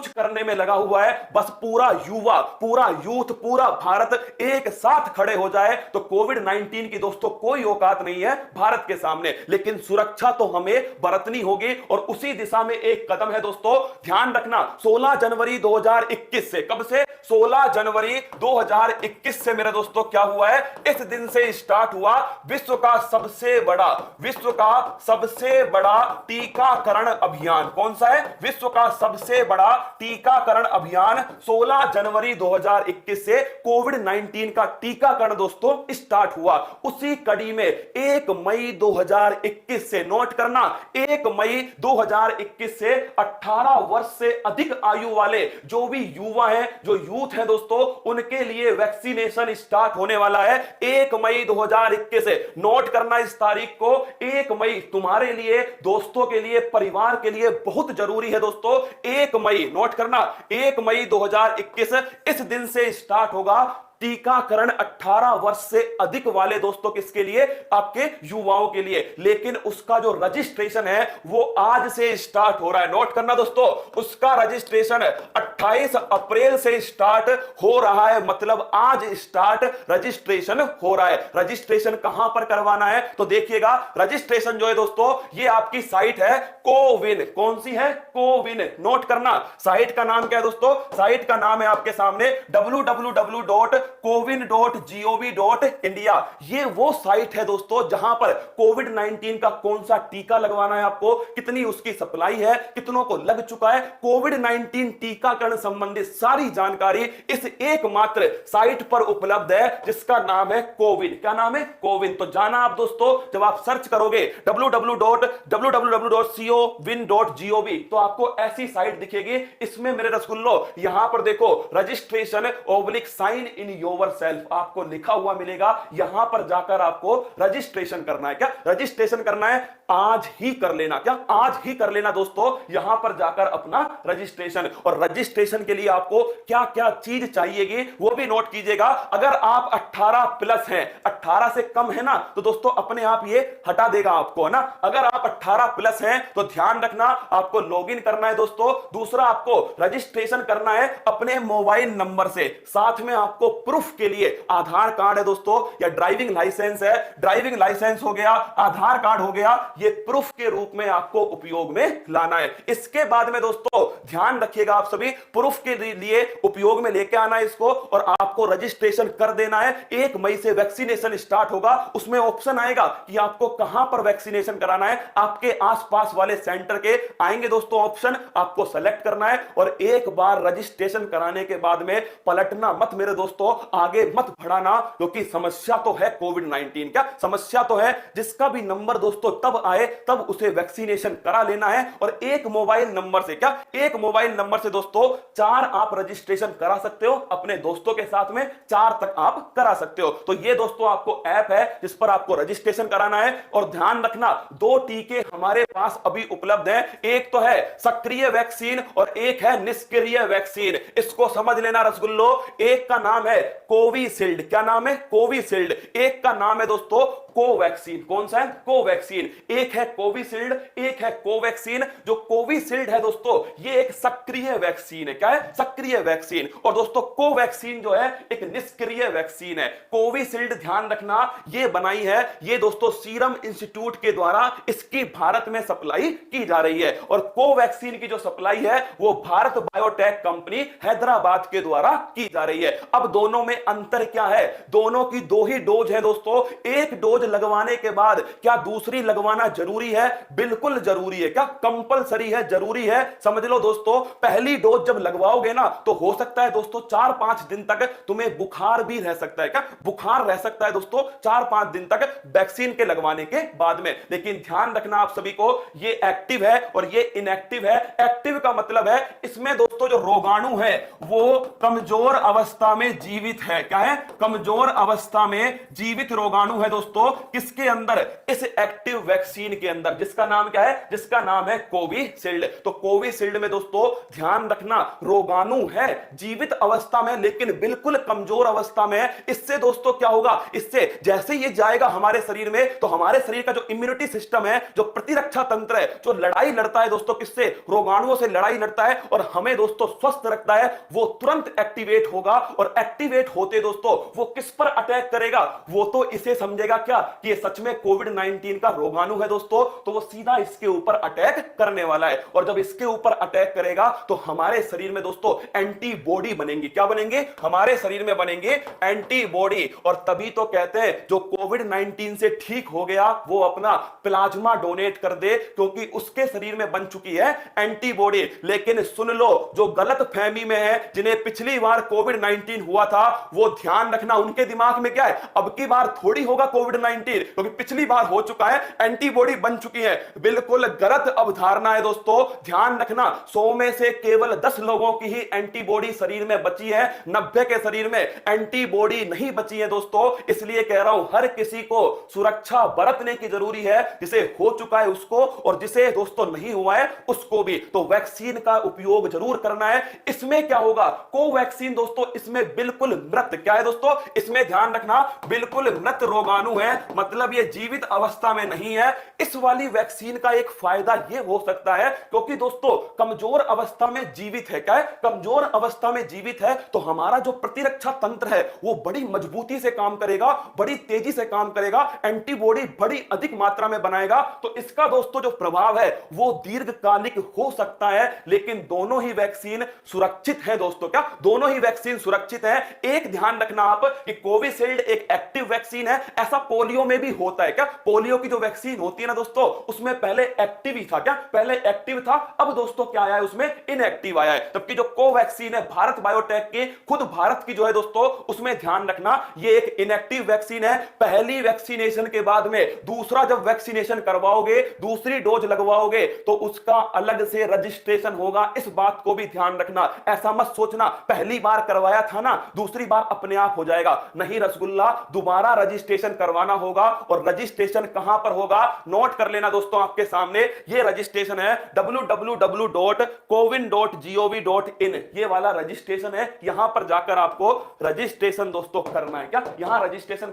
करने में लगा हुआ है। बस पूरा युवा, पूरा यूथ, पूरा भारत एक साथ खड़े हो जाए तो कोविड 19 की दोस्तों कोई औकात नहीं है भारत के सामने। लेकिन सुरक्षा तो हमें बरतनी होगी और उसी दिशा में एक कदम है दोस्तों। ध्यान रखना 16 जनवरी 2021 से, कब से? 16 जनवरी 2021 से मेरे दोस्तों क्या हुआ है, इस दिन से स्टार्ट हुआ विश्व का सबसे बड़ा टीकाकरण अभियान। कौन सा है? विश्व का सबसे बड़ा टीकाकरण अभियान 16 जनवरी 2021 से कोविड 19 का टीकाकरण दोस्तों स्टार्ट हुआ। उसी कड़ी में 1 मई 2021 से, नोट करना, 1 मई 2021 से 18 वर्ष से अधिक आयु वाले जो भी युवा हैं, जो यूथ हैं दोस्तों, उनके लिए वैक्सीनेशन स्टार्ट होने वाला है 1 मई 2021 से। नोट करना इस तारीख को, 1 मई तुम्हारे लिए, दोस्तों के लिए, परिवार के लिए बहुत जरूरी है दोस्तों। 1 मई, नोट करना, 1 मई 2021 इस दिन से स्टार्ट होगा टीकाकरण 18 वर्ष से अधिक वाले दोस्तों, किसके लिए? आपके युवाओं के लिए। लेकिन उसका जो रजिस्ट्रेशन है वो आज से स्टार्ट हो रहा है। नोट करना दोस्तों, उसका रजिस्ट्रेशन 28 अप्रैल से स्टार्ट हो रहा है, मतलब आज स्टार्ट रजिस्ट्रेशन हो रहा है। रजिस्ट्रेशन कहां पर करवाना है तो देखिएगा, रजिस्ट्रेशन जो है दोस्तों ये आपकी साइट है कोविन। कौन सी है? कोविन। नोट करना, साइट का नाम क्या है दोस्तों? साइट का नाम है आपके सामने www.cowin.gov.india। ये वो साइट है दोस्तों जहां पर कोविड 19 का कौन सा टीका लगवाना है आपको, कितनी उसकी सप्लाई है, कितनों को लग चुका है, कोविड 19 टीकाकरण संबंधित सारी जानकारी इस एकमात्र साइट पर उपलब्ध है जिसका नाम है कोविन। क्या नाम है? कोविन। तो जाना आप दोस्तों, जब आप सर्च करोगे www.cowin.gov तो आपको ऐसी साइट दिखेगी। इसमें मेरे रसगुल्लो यहां पर देखो, registration sign in yourself आपको लिखा हुआ मिलेगा। यहां पर जाकर आपको रजिस्ट्रेशन करना है। क्या रजिस्ट्रेशन करना है? आज ही कर लेना। क्या आज ही कर लेना दोस्तों, यहां पर जाकर अपना रजिस्ट्रेशन। और रजिस्ट्रेशन के लिए आपको क्या क्या चीज चाहिएगी वो भी नोट कीजिएगा। अगर आप 18 प्लस हैं, 18 से कम है ना, तो दोस्तों अपने आप ये हटा देगा आपको, है ना। अगर आप 18 प्लस हैं तो ध्यान रखना, आपको लॉगिन करना है दोस्तों। दूसरा, आपको रजिस्ट्रेशन करना है अपने मोबाइल नंबर से। साथ में आपको प्रूफ के लिए आधार कार्ड है दोस्तों, या ड्राइविंग लाइसेंस है, ड्राइविंग लाइसेंस हो गया, आधार कार्ड हो गया, ये प्रूफ के रूप में आपको उपयोग में लाना है। इसके बाद में दोस्तों ध्यान रखिएगा, आप सभी प्रूफ के लिए उपयोग में लेके आना है इसको, और आपको रजिस्ट्रेशन कर देना है। 1 मई से वैक्सीनेशन स्टार्ट होगा। उसमें ऑप्शन आएगा कि आपको कहां पर वैक्सीनेशन कराना है। आपके आसपास वाले सेंटर के आएंगे दोस्तों ऑप्शन, आपको सेलेक्ट करना है। और एक बार रजिस्ट्रेशन कराने के बाद में पलटना मत मेरे दोस्तों, आगे मत बढ़ाना, क्योंकि समस्या तो है कोविड 19। क्या समस्या तो है? जिसका भी नंबर दोस्तों तब आए तब उसे वैक्सीनेशन करा लेना है। और एक मोबाइल नंबर से, क्या एक मोबाइल नंबर से दोस्तों 4 आप रजिस्ट्रेशन करा सकते हो अपने दोस्तों के साथ में, 4 तक आप करा सकते हो। तो ये दोस्तों आपको ऐप है जिस पर आपको रजिस्ट्रेशन कराना है। और ध्यान रखना, 2 टीके हमारे पास अभी उपलब्ध हैं। एक तो है सक्रिय वैक्सीन और एक है निष्क्रिय वैक्सीन। इसको समझ लेना रसगुल्लो। एक का नाम है कोविशील्ड। क्या नाम है? कोविशील्ड। एक का नाम है दोस्तों कोवैक्सीन। कौन सा है? कोवैक्सीन। एक है कोविशील्ड, एक है कोवैक्सीन। जो कोविशील्ड है दोस्तों ये एक सक्रिय वैक्सीन है। क्या है? सक्रिय वैक्सीन। और दोस्तों कोवैक्सीन जो है एक निष्क्रिय वैक्सीन है। कोविशील्ड ध्यान रखना ये बनाई है, ये दोस्तों सीरम इंस्टीट्यूट के द्वारा इसकी भारत में सप्लाई की जा रही है। और कोवैक्सीन की जो सप्लाई है वो भारत बायोटेक कंपनी हैदराबाद के द्वारा की जा रही है। अब दोनों में अंतर क्या है? दोनों की 2 ही डोज है दोस्तों। एक डोज लगवाने के बाद क्या दूसरी लगवाना जरूरी है? बिल्कुल जरूरी है। क्या कंपलसरी है? जरूरी है। समझ लो दोस्तों, पहली डोज जब लगवाओगे ना तो हो सकता है दोस्तों 4-5 दिन तक तुम्हें बुखार भी रह सकता है। क्या बुखार रह सकता है दोस्तों 4-5 दिन तक वैक्सीन के लगवाने के बाद में। लेकिन ध्यान रखना आप सभी को, ये एक्टिव है और ये इनएक्टिव है। एक्टिव का मतलब है इसमें दोस्तों जो रोगाणु है वो कमजोर अवस्था में जीवित है। क्या है? कमजोर अवस्था में जीवित रोगाणु है दोस्तों। किसके अंदर? इस एक्टिव वैक्सीन के अंदर, जिसका नाम क्या है? जिसका नाम है कोविशील्ड। तो कोविशील्ड में दोस्तों ध्यान रखना, रोगाणु है जीवित अवस्था में लेकिन बिल्कुल कमजोर अवस्था में है। इससे दोस्तों क्या होगा? इससे जैसे ये जाएगा हमारे शरीर में तो हमारे शरीर का जो इम्यूनिटी सिस्टम है, जो प्रतिरक्षा तंत्र है, जो लड़ाई लड़ता है दोस्तों किससे? रोगाणुओं से लड़ाई लड़ता है और हमें दोस्तों स्वस्थ रखता है, वो तुरंत एक्टिवेट होगा। और एक्टिवेट होते दोस्तों वो किस पर अटैक करेगा? वो तो इसे समझेगा क्या कि ये सच में कोविड-19 का रोगाणु है दोस्तों, तो वो सीधा इसके ऊपर अटैक करने वाला है। और जब इसके ऊपर अटैक करेगा तो हमारे शरीर में दोस्तों एंटीबॉडी बनेंगी। क्या बनेंगे? हमारे शरीर में बनेंगे एंटीबॉडी। और तभी तो कहते हैं जो कोविड-19 से ठीक हो गया वो अपना प्लाज्मा डोनेट कर दे, क्योंकि उसके शरीर में बन चुकी है एंटीबॉडी। लेकिन सुन लो, जो गलत फहमी में है, जिन्हें पिछली बार कोविड-19 हुआ था, वो ध्यान रखना उनके दिमाग में क्या है? अब की बार थोड़ी होगा कोविड-19, क्योंकि पिछली बार हो चुका है, एंटीबॉडी बन चुकी है। बिल्कुल गलत अवधारणा है दोस्तों। ध्यान रखना, 100 में से केवल 10 लोगों की ही एंटीबॉडी शरीर में बची है, 90 के शरीर में एंटीबॉडी नहीं बची है दोस्तों। इसलिए कह रहा हूं हर किसी को सुरक्षा बरतने की जरूरी है, जिसे हो चुका है उसको और जिसे दोस्तों नहीं हुआ है उसको भी। तो वैक्सीन का उपयोग जरूर करना है। इसमें क्या होगा? कोवैक्सीन दोस्तों इसमें बिल्कुल मृत, क्या है दोस्तों? इसमें ध्यान रखना बिल्कुल मृत रोगाणु है, मतलब ये जीवित अवस्था में नहीं है। इस वाली वैक्सीन का एक फायदा यह हो सकता है, क्योंकि दोस्तों कमजोर अवस्था में जीवित है, क्या है? कमजोर अवस्था में जीवित है, तो हमारा जो प्रतिरक्षा तंत्र है वो बड़ी मजबूती से काम करेगा, बड़ी तेजी से काम करेगा, एंटीबॉडी बड़ी अधिक मात्रा में बनाएगा। तो इसका दोस्तों जो प्रभाव है वो दीर्घकालिक हो सकता है। लेकिन दोनों ही वैक्सीन सुरक्षित है दोस्तों। क्या दोनों ही वैक्सीन सुरक्षित है? एक ध्यान रखना आप कि कोविशील्ड एक एक्टिव वैक्सीन है। ऐसा पोलियो में भी होता है क्या? पोलियो की जो वैक्सीन होती है ना दोस्तों, उसमें पहले एक्टिव ही था, क्या पहले एक्टिव था, अब दोस्तों क्या आया है उसमें? इनएक्टिव आया है। जबकि जो कोवैक्सीन है भारत बायोटेक की, खुद भारत की जो है दोस्तों, उसमें ध्यान रखना ये एक इनएक्टिव वैक्सीन है। पहली वैक्सीनेशन के बाद में दूसरा जब वैक्सीनेशन करवाओगे, दूसरी डोज लगवाओगे, तो उसका अलग से रजिस्ट्रेशन होगा। इस बात को भी ध्यान रखना। ऐसा मत सोचना पहली बार करवाया था ना, दूसरी बार अपने आप हो जाएगा। नहीं रसगुल्ला, दोबारा रजिस्ट्रेशन करवाना होगा। और रजिस्ट्रेशन कहां पर होगा? नोट कर लेना दोस्तों, आपके सामने ये रजिस्ट्रेशन है www.cowin.gov.in, ये वाला रजिस्ट्रेशन है। यहां पर जाकर आपको रजिस्ट्रेशन दोस्तों करना है। क्या यहां रजिस्ट्रेशन